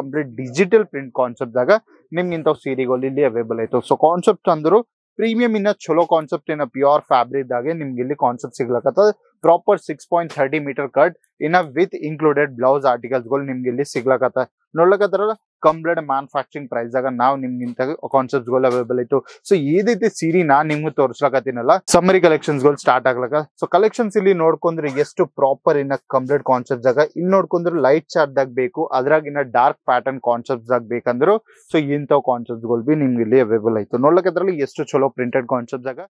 Complete digital print concept ದಾಗ ನಿಮ್ಗೆ ಇಂಥವು ಸೀರೆಗಳು ಇಲ್ಲಿ ಅವೈಬಲ್ ಆಯ್ತು. ಸೊ ಕಾನ್ಸೆಪ್ಟ್ ಅಂದ್ರು ಪ್ರೀಮಿಯಂ ಇನ್ನ ಚಲೋ ಕಾನ್ಸೆಪ್ಟ್ ಇನ್ನ ಪ್ಯೂರ್ ಫ್ಯಾಬ್ರಿಕ್ ದಾಗೆ ನಿಮ್ಗೆ ಇಲ್ಲಿ ಕಾನ್ಸೆಪ್ಟ್ ಸಿಗ್ಲಕತ್ತದ. ಪ್ರಾಪರ್ 6.30 ಮೀಟರ್ ಕಟ್ ಇನ್ನ ವಿತ್ ಇನ್ಕ್ಲೂಡೆಡ್ ಬ್ಲೌಸ್ ಆರ್ಟಿಕಲ್ಸ್ ಗಳು ನಿಮ್ಗೆ ಇಲ್ಲಿ ಸಿಗ್ಲಕತ್ತ. ನೋಡ್ಲಕತ್ತಾರಲ್ಲ ಕಂಪ್ಲೀಟ್ ಮ್ಯಾನುಫ್ಯಾಕ್ಚರಿಂಗ್ ಪ್ರೈಸ್ ಆಗ ನಾವು ನಿಮ್ಗೆ ಇಂತ ಕಾನ್ಸೆಪ್ಟ್ ಗಳು ಅವೈಬಲ್ ಇತ್ತು. ಸೊ ಏದೈತಿ ಸೀರೆ ನಾನ್ ನಿಮ್ಗೆ ತೋರ್ಸ್ಲಕತ್ತೀನಲ್ಲ ಸಮ್ಮರಿ ಕಲೆಕ್ಷನ್ಸ್ ಗಳು ಸ್ಟಾರ್ಟ್ ಆಗ್ಲಕ. ಸೊ ಕಲೆಕ್ಷನ್ಸ್ ಇಲ್ಲಿ ನೋಡ್ಕೊಂಡ್ರೆ ಎಷ್ಟು ಪ್ರಾಪರ್ ಇನ್ನ ಕಂಪ್ಲೀಟ್ ಕಾನ್ಸೆಪ್ಟ್ ಆಗ ಇಲ್ಲಿ ನೋಡ್ಕೊಂಡ್ರೆ ಲೈಟ್ ಚಾರ್ಟ್ ದಾಗ ಬೇಕು, ಅದ್ರಾಗ ಇನ್ನ ಡಾರ್ಕ್ ಪ್ಯಾಟರ್ನ್ ಕಾನ್ಸೆಪ್ಟ್ ಆಗ ಬೇಕಂದ್ರು ಸೊ ಇಂಥವ್ ಕಾನ್ಸೆಪ್ಟ್ ಗಳು ಬಿ ನಿಮ್ಗೆ ಇಲ್ಲಿ ಅವೈಬಲ್ ಆಯ್ತು. ನೋಡ್ಲಕದ್ರಲ್ಲಿ ಎಷ್ಟು ಚಲೋ ಪ್ರಿಂಟೆಡ್ ಕಾನ್ಸೆಪ್ಟ್ ಆಗ.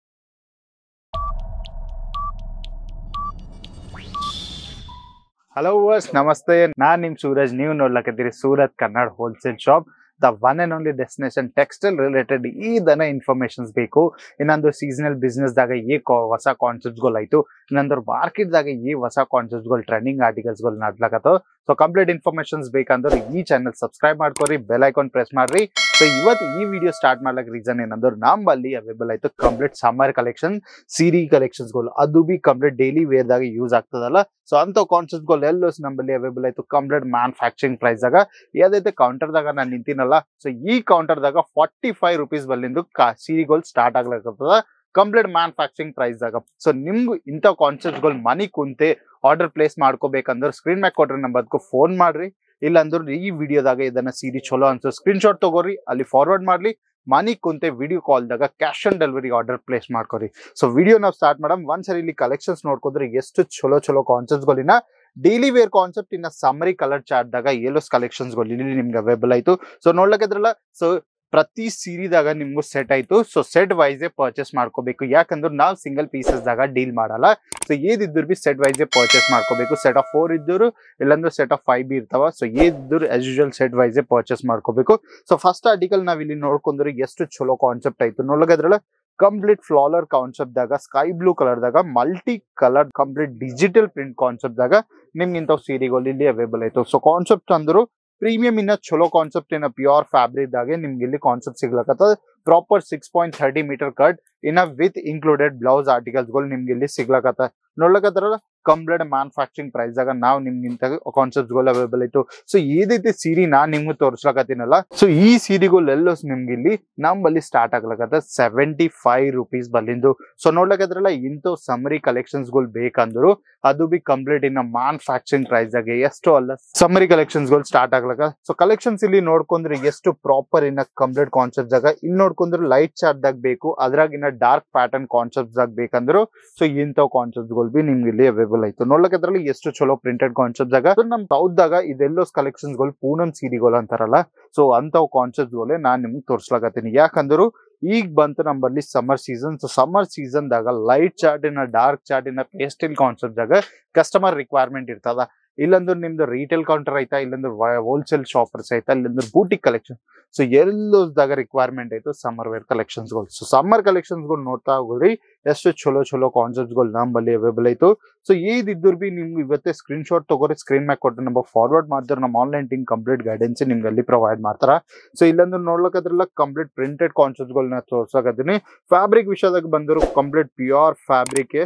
ಹಲೋ ವರ್ಸ್, ನಮಸ್ತೆ. ನಾನ್ ನಿಮ್ ಸೂರಜ್, ನೀವು ನೋಡ್ಲಕತ್ತೀರಿ Surat Kannada wholesale shop, the one and only destination textile related ಈ ದನ ಇನ್ಫಾರ್ಮೇಶನ್ಸ್ ಬೇಕು. ಇನ್ನೊಂದು ಸೀಸನಲ್ ಬಿಸ್ನೆಸ್ ದಾಗ ಹೊಸ ಕಾನ್ಸೆಪ್ಟ್ಸ್ ಗಳು ಆಯ್ತು, ಇನ್ನೊಂದು ಮಾರ್ಕೆಟ್ ದಾಗ ಹೊಸ ಕಾನ್ಸೆಪ್ಟ್ಸ್ ಗಳು ಟ್ರೆಂಡಿಂಗ್ ಆರ್ಟಿಕಲ್ಸ್ ಗಳು ನಡ್ಲಕತ್ತವ. ಸೊ ಕಂಪ್ಲೀಟ್ ಇನ್ಫಾರ್ಮೇಶನ್ಸ್ ಬೇಕಂದ್ರೆ ಈ ಚಾನಲ್ ಸಬ್ಸ್ಕ್ರೈಬ್ ಮಾಡ್ಕೊರಿ, ಬೆಲ್ ಐಕಾನ್ ಪ್ರೆಸ್ ಮಾಡ್ರಿ. ಸೊ ಇವತ್ತು ಈ ವಿಡಿಯೋ ಸ್ಟಾರ್ಟ್ ಮಾಡ್ಲಕ್ ರೀಸನ್ ಏನಂದ್ರೆ ನಮ್ಮಲ್ಲಿ ಅವೈಬಲ್ ಆಯ್ತು ಕಂಪ್ಲೀಟ್ ಸಮ್ಮರ್ ಕಲೆಕ್ಷನ್ ಸೀರಿ ಕಲೆಕ್ಷನ್ಸ್ ಗಳು, ಅದು ಬಿ ಕಂಪ್ಲೀಟ್ ಡೈಲಿ ವೇರ್ ದಾಗ ಯೂಸ್ ಆಗ್ತದಲ್ಲ. ಸೊ ಅಂತ ಕಾನ್ಸೆಪ್ಟ್ ಗಳು ಎಲ್ಲೋ ನಮ್ಮಲ್ಲಿ ಅವೈಬಲ್ ಆಯ್ತು ಕಂಪ್ಲೀಟ್ ಮ್ಯಾನುಫ್ಯಾಕ್ಚರಿಂಗ್ ಪ್ರೈಸ್ ಆಗ. ಯಾವ್ದೈತೆ ಕೌಂಟರ್ ದಾಗ ನಾನು ನಿಂತಿನಲ್ಲ, ಸೊ ಈ ಕೌಂಟರ್ ದಾಗ 45 ರೂಪೀಸ್ ಬಲ್ಲಿಂದು ಸೀರೆಗಳು ಸ್ಟಾರ್ಟ್ ಆಗ್ಲಕತ್ತದ ಕಂಪ್ಲೀಟ್ ಮ್ಯಾನುಫ್ಯಾಕ್ಚರಿಂಗ್ ಪ್ರೈಸ್ ದಾಗ. ಸೊ ನಿಮ್ಗೂ ಇಂಥ ಕಾನ್ಸೆಪ್ಟ್ ಗಳು ಮನಿ ಕುಂತೆ ಆರ್ಡರ್ ಪ್ಲೇಸ್ ಮಾಡ್ಕೋಬೇಕಂದ್ರೆ ಸ್ಕ್ರೀನ್ ಮ್ಯಾಕ್ ಕೊಟ್ರೆ ನಂಬರ್ಗೂ ಫೋನ್ ಮಾಡ್ರಿ. ಇಲ್ಲಾಂದ್ರೆ ಈ ವಿಡಿಯೋದಾಗ ಇದನ್ನ ಸೀರೆ ಚಲೋ ಅನ್ಸೋ ಸ್ಕ್ರೀನ್ ಶಾಟ್ ತಗೋರಿ, ಅಲ್ಲಿ ಫಾರ್ವರ್ಡ್ ಮಾಡ್ಲಿ. ಮನಿ ಕುಂತೆ ವಿಡಿಯೋ ಕಾಲ್ದಾಗ cash on delivery order place ಮಾಡ್ಕೊರಿ. ಸೊ ವಿಡಿಯೋ ನಾವು ಸ್ಟಾರ್ಟ್ ಮಾಡಮ್. ಒಂದ್ಸರಿ ಇಲ್ಲಿ ಕಲೆಕ್ಷನ್ಸ್ ನೋಡ್ಕೊಂಡ್ರೆ ಎಷ್ಟು ಚಲೋ ಕಾನ್ಸೆಪ್ಟ್ಸ್ ಗಳಿನ ಡೈಲಿ ವೇರ್ ಕಾನ್ಸೆಪ್ಟ್ ಇನ್ನ ಸಮ್ಮರಿ ಕಲರ್ ಚಾರ್ಟ್ ದಾಗ ಎಲ್ಲೋಸ್ ಕಲೆಕ್ಷನ್ಸ್ ಗಳು ಇಲ್ಲಿ ನಿಮ್ಗೆ ಅವೈಬಲ್ ಆಯ್ತು. ಸೊ ನೋಡ್ಲಕ್ಕಿದ್ರಲ್ಲ, ಸೊ ಪ್ರತಿ ಸೀರಿದಾಗ ನಿಮ್ಗೂ ಸೆಟ್ ಆಯ್ತು. ಸೊ ಸೆಟ್ ವೈಸೇ ಪರ್ಚೇಸ್ ಮಾಡ್ಕೋಬೇಕು, ಯಾಕಂದ್ರೆ ನಾವು ಸಿಂಗಲ್ ಪೀಸಸ್ ದಾಗ ಡೀಲ್ ಮಾಡಲ್ಲ. ಸೊ ಏದಿದ್ರು ಬಿ ಸೆಟ್ ವೈಸೇ ಪರ್ಚೇಸ್ ಮಾಡ್ಕೋಬೇಕು. ಸೆಟ್ ಆಫ್ 4 ಇದ್ರು ಇಲ್ಲಾಂದ್ರೆ ಸೆಟ್ ಆಫ್ 5 ಬಿ ಇರ್ತಾವ. ಸೊ ಏದಿದ್ರು ಆಸ್ ಯೂಶುವಲ್ ಸೆಟ್ ವೈಸೇ ಪರ್ಚೇಸ್ ಮಾಡ್ಕೋಬೇಕು. ಸೊ ಫಸ್ಟ್ ಆರ್ಟಿಕಲ್ ನಾವ್ ಇಲ್ಲಿ ನೋಡ್ಕೊಂಡ್ರೆ ಎಷ್ಟು ಚಲೋ ಕಾನ್ಸೆಪ್ಟ್ ಆಯ್ತು. ನೋಡ್ಲಕ್ಕಿದ್ರಲ್ಲ ಕಂಪ್ಲೀಟ್ ಫ್ಲಾಲರ್ ಕಾನ್ಸೆಪ್ಟ್ ದಾಗ ಸ್ಕೈ ಬ್ಲೂ ಕಲರ್ ದಾಗ multi colour complete digital print concept ದಾಗ ನಿಮ್ಗೆ ಇಂಥವ್ ಸೀರೆಗಳು ಇಲ್ಲಿ ಅವೈಬಲ್ ಆಯ್ತು. ಸೊ ಕಾನ್ಸೆಪ್ಟ್ ಅಂದ್ರು ಪ್ರೀಮಿಯಂ ಇನ್ನ ಚಲೋ ಕಾನ್ಸೆಪ್ಟ್ ಇನ್ನ ಪ್ಯೂರ್ ಫ್ಯಾಬ್ರಿಕ್ ದಾಗೆ ನಿಮ್ಗೆ ಇಲ್ಲಿ ಕಾನ್ಸೆಪ್ಟ್ ಸಿಗ್ಲಕತ್ತದ. ಪ್ರಾಪರ್ 6.30 ಮೀಟರ್ ಕಟ್ ಇನ್ನ ವಿತ್ ಇನ್ಕ್ಲೂಡೆಡ್ ಬ್ಲೌಸ್ ಆರ್ಟಿಕಲ್ಸ್ ಗಳು ನಿಮ್ಗೆ ಇಲ್ಲಿ ಸಿಗ್ಲಕತ್ತ. ನೋಡ್ಲಕತ್ತಾರಲ್ಲ ಕಂಪ್ಲೀಟ್ ಮ್ಯಾನುಫ್ಯಾಕ್ಚರಿಂಗ್ ಪ್ರೈಸ್ ಆಗ ನಾವು ನಿಮ್ಗೆ ಇಂತ ಕಾನ್ಸೆಪ್ಟ್ ಗಳು ಅವೈಬಲ್ ಆಯ್ತು. ಸೊ ಏದೈತಿ ಸೀರೆ ನಾನ್ ನಿಮ್ಗೆ ತೋರ್ಸ್ಲಕತ್ತೀನಲ್ಲ, ಸೊ ಈ ಸೀರೆಗಳು ಎಲ್ಲೋ ನಿಮ್ಗೆ ಇಲ್ಲಿ ನಮ್ಮಲ್ಲಿ ಸ್ಟಾರ್ಟ್ ಆಗ್ಲಕತ್ತ 75 ರೂಪೀಸ್ ಬಲ್ಲಿಂದು. ಸೊ ನೋಡ್ಲಕತ್ರಲ್ಲ ಇಂಥ ಸಮ್ಮರಿ ಕಲೆಕ್ಷನ್ಸ್ ಗಳು ಬೇಕಂದ್ರು ಅದು ಬಿ ಕಂಪ್ಲೀಟ್ ಇನ್ನ ಮ್ಯಾನುಫ್ಯಾಕ್ಚರಿಂಗ್ ಪ್ರೈಸ್ ಆಗಿ ಎಷ್ಟು ಅಲ್ಲ ಸಮ್ಮರಿ ಕಲೆಕ್ಷನ್ಸ್ ಗಳು ಸ್ಟಾರ್ಟ್ ಆಗ್ಲಕ. ಸೊ ಕಲೆಕ್ಷನ್ಸ್ ಇಲ್ಲಿ ನೋಡ್ಕೊಂಡ್ರೆ ಎಷ್ಟು ಪ್ರಾಪರ್ ಇನ್ನ ಕಂಪ್ಲೀಟ್ ಕಾನ್ಸೆಪ್ಟ್ ಆಗ ಇಲ್ಲಿ ನೋಡ್ಕೊಂಡ್ರೆ ಲೈಟ್ ಚಾರ್ಟ್ ದಾಗ ಬೇಕು, ಅದ್ರಾಗ ಇನ್ನ ಡಾರ್ಕ್ ಪ್ಯಾಟರ್ನ್ ಕಾನ್ಸೆಪ್ಟ್ ಆಗ ಬೇಕಂದ್ರು ಸೊ ಇಂಥವ್ ಕಾನ್ಸೆಪ್ಟ್ ಗಳು ಬಿ ನಿಮ್ಗೆ ಇಲ್ಲಿ ಅವೈಬಲ್ ಆಯ್ತು. ನೋಡ್ಲಕ್ಕದ್ರಲ್ಲಿ ಎಷ್ಟು ಚಲೋ ಪ್ರಿಂಟೆಡ್ ಕಾನ್ಸೆಪ್ಟ್ ಆಗ ನಮ್ ಸೌತ್ ದಾಗ ಇದೆಲ್ಲೋ ಕಲೆಕ್ಷನ್ಸ್ ಗಳು ಪೂನಂ ಸೀರೆಗಳು ಅಂತಾರಲ್ಲ, ಸೊ ಅಂತವ್ ಕಾನ್ಸೆಪ್ಟ್ ಗಳೇ ನಾನ್ ನಿಮ್ಗೆ ತೋರ್ಸ್ಲಾಕತ್ತೀನಿ. ಯಾಕಂದ್ರು ಈಗ ಬಂತು ನಮ್ಮಲ್ಲಿ summer season. So summer season ದಾಗ ಲೈಟ್ ಚಾರ್ಟ್ ಇನ್ನ ಡಾರ್ಕ್ ಚಾರ್ಟ್ ಇನ್ನ ಪೇಸ್ಟಲ್ ಕಾನ್ಸೆಪ್ಟ್ ದಾಗ ಕಸ್ಟಮರ್ ರಿಕ್ವೈರ್ಮೆಂಟ್ ಇರ್ತದ. ಇಲ್ಲಂದ್ರೆ ನಿಮ್ದು ರಿಟೇಲ್ ಕೌಂಟರ್ ಆಯ್ತಾ, ಇಲ್ಲಂದ್ರೆ ಹೋಲ್ಸೇಲ್ ಶಾಪರ್ಸ್ ಆಯ್ತಾ, ಇಲ್ಲಂದ್ರೆ ಬೂಟಿಕ್ ಕಲೆಕ್ಷನ್, ಸೊ ಎಲ್ಲೋದಾಗ ರಿಕ್ವೈರ್ಮೆಂಟ್ ಆಯ್ತು ಸಮ್ಮರ್ ವೇರ್ ಕಲೆಕ್ಷನ್ಸ್ ಗಳು. ಸೊ ಸಮ್ಮರ್ ಕಲೆಕ್ಷನ್ಸ್ ಗಳು ನೋಡ್ತಾ ಹೋಗ್ರಿ ಎಷ್ಟು ಚಲೋ ಕಾನ್ಸೆಪ್ಟ್ ಗಳು ನಮ್ಮಲ್ಲಿ ಅವೈಬಲ್ ಆಯ್ತು. ಸೊ ಏದಿದ್ರು ಬಿ ನಿಮ್ಗೆ ಇವತ್ತೇ ಸ್ಕ್ರೀನ್ ಶಾಟ್ ತಗೋರಿ, ಸ್ಕ್ರೀನ್ ಮ್ಯಾಕ್ ಕೊಟ್ಟು ನಮಗೆ ಫಾರ್ವರ್ಡ್ ಮಾಡ್ತಾರೆ. ನಮ್ಮ ಆನ್ಲೈನ್ ಟೀಮ್ ಕಂಪ್ಲೀಟ್ ಗೈಡೆನ್ಸ್ ನಿಮ್ಗೆ ಅಲ್ಲಿ ಪ್ರೊವೈಡ್ ಮಾಡ್ತಾರ. ಸೊ ಇಲ್ಲಂದ್ರೆ ನೋಡ್ಲಕ್ಕದ್ರಲ್ಲ ಕಂಪ್ಲೀಟ್ ಪ್ರಿಂಟೆಡ್ ಕಾನ್ಸೆಪ್ಟ್ ಗಳನ್ನ ತೋರ್ಸಕತ್ತೀನಿ. ಫ್ಯಾಬ್ರಿಕ್ ವಿಷಯದಾಗ ಬಂದ್ರು ಕಂಪ್ಲೀಟ್ ಪ್ಯೂರ್ ಫ್ಯಾಬ್ರಿಕ್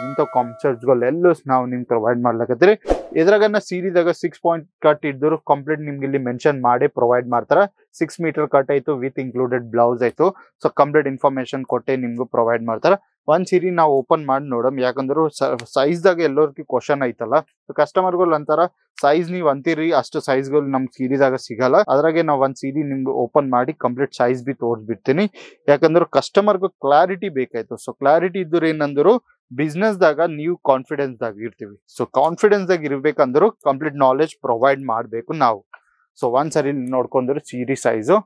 ಇಂಥ ಕಾನ್ಸೆಪ್ಟ್ ಗಳು ಎಲ್ಲೂ ನಾವು ನಿಮ್ಗೆ ಪ್ರೊವೈಡ್ ಮಾಡ್ಲಕತ್ತೀರಿ. ಇದ್ರಾಗನ್ನ ಸೀರಿದಾಗ 6 ಪಾಯಿಂಟ್ ಕಟ್ ಇದ್ರು ಕಂಪ್ಲೀಟ್ ನಿಮ್ಗೆ ಇಲ್ಲಿ ಮೆನ್ಷನ್ ಮಾಡಿ ಪ್ರೊವೈಡ್ ಮಾಡ್ತಾರ. 6 ಮೀಟರ್ ಕಟ್ ಆಯ್ತು ವಿತ್ ಇನ್ಕ್ಲೂಡೆಡ್ ಬ್ಲೌಸ್ ಆಯ್ತು. ಸೊ ಕಂಪ್ಲೀಟ್ ಇನ್ಫಾರ್ಮೇಶನ್ ಕೊಟ್ಟೆ ನಿಮ್ಗೂ ಪ್ರೊವೈಡ್ ಮಾಡ್ತಾರ. ಒಂದ್ ಸೀರೆ ನಾವು ಓಪನ್ ಮಾಡಿ ನೋಡಮ್, ಯಾಕಂದ್ರೆ ಸೈಜ್ ದಾಗ ಎಲ್ಲರಿಗೂ ಕ್ವಶನ್ ಐತಲ್ಲ. ಕಸ್ಟಮರ್ಗಳು ಅಂತಾರ ಸೈಜ್ ನೀವ್ ಅಂತೀರಿ, ಅಷ್ಟು ಸೈಜ್ ಗಳು ನಮ್ ಸೀರಿದಾಗ ಸಿಗಲ್ಲ. ಅದ್ರಾಗೆ ನಾವ್ ಒಂದ್ ಸೀರೆ ನಿಮ್ಗೆ ಓಪನ್ ಮಾಡಿ ಕಂಪ್ಲೀಟ್ ಸೈಜ್ ಬಿ ತೋರ್ಸ್ಬಿಡ್ತೀನಿ, ಯಾಕಂದ್ರೆ ಕಸ್ಟಮರ್ಗೂ ಕ್ಲಾರಿಟಿ ಬೇಕಾಯ್ತು. ಸೊ ಕ್ಲಾರಿಟಿ ಇದ್ರು ಏನಂದ್ರು ಬಿಸ್ನೆಸ್ ದಾಗ ನೀವು ಕಾನ್ಫಿಡೆನ್ಸ್ ದಾಗ ಇರ್ತೀವಿ. ಸೊ ಕಾನ್ಫಿಡೆನ್ಸ್ ದಾಗ ಇರ್ಬೇಕಂದ್ರು ಕಂಪ್ಲೀಟ್ ನಾಲೆಜ್ ಪ್ರೊವೈಡ್ ಮಾಡ್ಬೇಕು ನಾವು. ಸೊ ಒಂದ್ಸರಿ ನೋಡ್ಕೊಂಡ್ರು ಸೀರೆ ಸೈಜು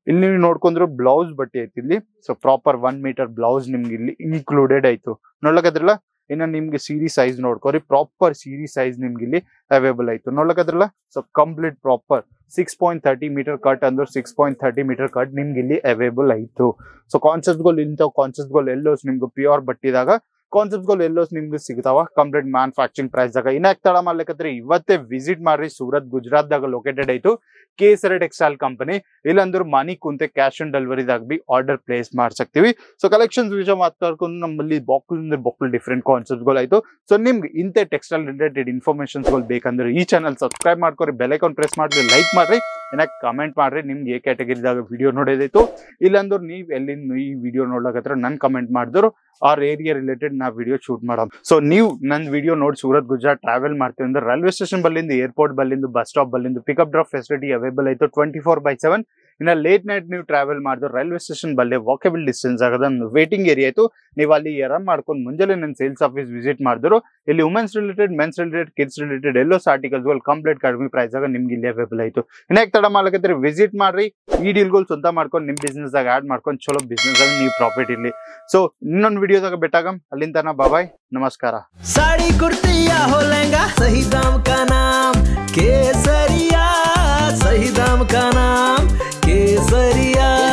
ಇಲ್ಲಿ ನೀವು ನೋಡ್ಕೊಂಡ್ರು ಬ್ಲೌಸ್ ಬಟ್ಟೆ ಐತಿ ಇಲ್ಲಿ. ಸೊ ಪ್ರಾಪರ್ 1 ಮೀಟರ್ ಬ್ಲೌಸ್ ನಿಮ್ಗೆ ಇಲ್ಲಿ ಇನ್ಕ್ಲೂಡೆಡ್ ಆಯ್ತು. ನೋಡ್ಲಕ್ಕದ್ರಲ್ಲ ಇನ್ನ ನಿಮ್ಗೆ ಸೀರೆ ಸೈಜ್ ನೋಡ್ಕೊರಿ, ಪ್ರಾಪರ್ ಸೀರೆ ಸೈಜ್ ನಿಮ್ಗೆ ಇಲ್ಲಿ ಅವೈಬಲ್ ಆಯ್ತು. ನೋಡ್ಲಕ್ಕದ್ರಲ್ಲ so complete proper 6.30 metre cut ಅಂದ್ರೆ 6.30 ಮೀಟರ್ ಕಟ್ ನಿಮ್ಗೆ ಇಲ್ಲಿ ಅವೈಬಲ್ ಆಯ್ತು. ಸೊ ಕಾನ್ಸೆಪ್ಟ್ ಗಳು ಇಂಥವ್ ಕಾನ್ಸೆಪ್ಟ್ ಗಳು ಎಲ್ಲೋ ನಿಮ್ಗೆ ಪ್ಯೂರ್ ಬಟ್ಟಿದಾಗ ಕಾನ್ಸೆಪ್ಟ್ಸ್ ಗಳು ಎಲ್ಲೋ ನಿಮ್ಗೆ ಸಿಗ್ತಾವ ಕಂಪ್ಲೀಟ್ ಮ್ಯಾನುಫ್ಯಾಕ್ಚರಿಂಗ್ ಪ್ರೈಸ್ ದಾಗ. ಇನ್ನಾಕ್ ತಡ ಮಾಡ್ಲಿಕ್ಕಂದ್ರೆ ಇವತ್ತೇ ವಿಸಿಟ್ ಮಾಡ್ರಿ. ಸೂರತ್ ಗುಜರಾತ್ ದಾಗ ಲೊಕೇಟೆಡ್ ಆಯ್ತು ಕೇಸರಿ ಟೆಕ್ಸ್ಟೈಲ್ ಕಂಪನಿ. ಇಲ್ಲಂದ್ರೆ ಮನಿ ಕುಂತೆ ಕ್ಯಾಶ್ ಆನ್ ಡೆಲಿವರಿದಾಗ ಬಿ ಆರ್ಡರ್ ಪ್ಲೇಸ್ ಮಾಡ್ಸಕ್ತಿವಿ. ಸೊ ಕಲೆಕ್ಷನ್ಸ್ ವಿಷಯ ಮಾತಾಡ್ಕೊಂಡು ನಮ್ಮಲ್ಲಿ ಬೊಕ್ಕಲ್ ಡಿಫ್ರೆಂಟ್ ಕಾನ್ಸೆಪ್ಟ್ ಗಳು ಆಯ್ತು. ಸೊ ನಿಮ್ಗೆ ಇಂತೆ ಟೆಕ್ಸ್ಟೈಲ್ ರಿಲೇಟೆಡ್ ಇನ್ಫಾರ್ಮೇಶನ್ಸ್ ಗಳು ಬೇಕಂದ್ರೆ ಈ ಚಾನಲ್ ಸಬ್ಸ್ಕ್ರೈಬ್ ಮಾಡ್ಕೊರಿ, ಬೆಲ್ ಐಕಾನ್ ಪ್ರೆಸ್ ಮಾಡ್ರಿ, ಲೈಕ್ ಮಾಡ್ರಿ, ಏನಾಗ ಕಮೆಂಟ್ ಮಾಡ್ರಿ ನಿಮ್ಗೆ ఏ ಕ್ಯಾಟಗರಿದಾಗ ವಿಡಿಯೋ ನೋಡೋದಾಯ್ತು. ಇಲ್ಲಾಂದ್ರೆ ನೀವು ಎಲ್ಲಿಂದ ಈ ವಿಡಿಯೋ ನೋಡ್ಲಕತ್ರ ನನ್ ಕಮೆಂಟ್ ಮಾಡಿದ್ರು ಆರ್ ಏರಿಯಾ ರಿಲೇಟೆಡ್ ನಾ ವಿಡಿಯೋ ಶೂಟ್ ಮಾಡೋದು. ಸೊ ನೀವು ನನ್ನ ವಿಡಿಯೋ ನೋಡಿ ಸೂರತ್ ಗುಜರಾತ್ ಟ್ರಾವೆಲ್ ಮಾಡ್ತೀವಿ ಅಂದ್ರೆ ರೈಲ್ವೆ ಸ್ಟೇಷನ್ ಬಲ್ಲಿಂದ, ಏರ್ಪೋರ್ಟ್ ಬಲ್ಲಿಂದ, ಬಸ್ ಸ್ಟಾಪ್ ಬಲ್ಲಿಂದ ಪಿಕಪ್ ಡ್ರಾಪ್ ಫೆಸಿಲಿಟಿ ಅವೈಲೇಬಲ್ ಆಯ್ತು 24/7. ಇನ್ನ ಲೇಟ್ ನೈಟ್ ನೀವು ಟ್ರಾವೆಲ್ ಮಾಡಿದ್ರು ರೈಲ್ವೆ ಸ್ಟೇಷನ್ ಬಲ್ಲೇ ವಾಕೇಬಲ್ ಡಿಸ್ಟೆನ್ಸ್ ಆಗದ ವೇಟಿಂಗ್ ಏರಿಯಾ ಆಯ್ತು. ನೀವು ಅಲ್ಲಿ ಆರಾಮ್ ಮಾಡ್ಕೊಂಡು ಮುಂಜಾನೆ ನನ್ನ ಸೇಲ್ಸ್ ಆಫೀಸ್ ವಿಸಿಟ್ ಮಾಡಿದ್ರು ಇಲ್ಲಿ women's related, men's related, kids related ಎಲ್ಲೋಸ್ ಆರ್ಟಿಕಲ್ಸ್ ಗಳು ಕಂಪ್ಲೀಟ್ ಕಡಿಮೆ ಪ್ರೈಸ್ ಆಗ ನಿಮ್ಗೆ ಇಲ್ಲಿ ಅವೈಲೇಬಲ್ ಆಯ್ತು. ಇನ್ನಾಗ ತಡ ಮಾಡ್ಲಿಕ್ಕೆ ವಿಸಿಟ್ ಮಾಡ್ರಿ. ಈ ಡೀಲ್ಗಳು ಸ್ವಂತ ಮಾಡ್ಕೊಂಡು ನಿಮ್ ಬಿಸ್ನೆಸ್ ಆಗ ಆಡ್ ಮಾಡ್ಕೊಂಡು ಚಲೋ ಬಿಸ್ನೆಸ್ ಆಗ ನೀವು ಪ್ರಾಫಿಟ್ ಇರ್ಲಿ. ಸೊ ಇನ್ನೊಂದು ವಿಡಿಯೋದಾಗ ಬೆಟ್ಟಾಗಮ್. ಅಲ್ಲಿಂದ ತನ ಬಾಯ್, ನಮಸ್ಕಾರ. साड़ी कुर्ती या हो लहंगा सही दाम का नाम केसरिया, सही दाम का नाम केसरिया.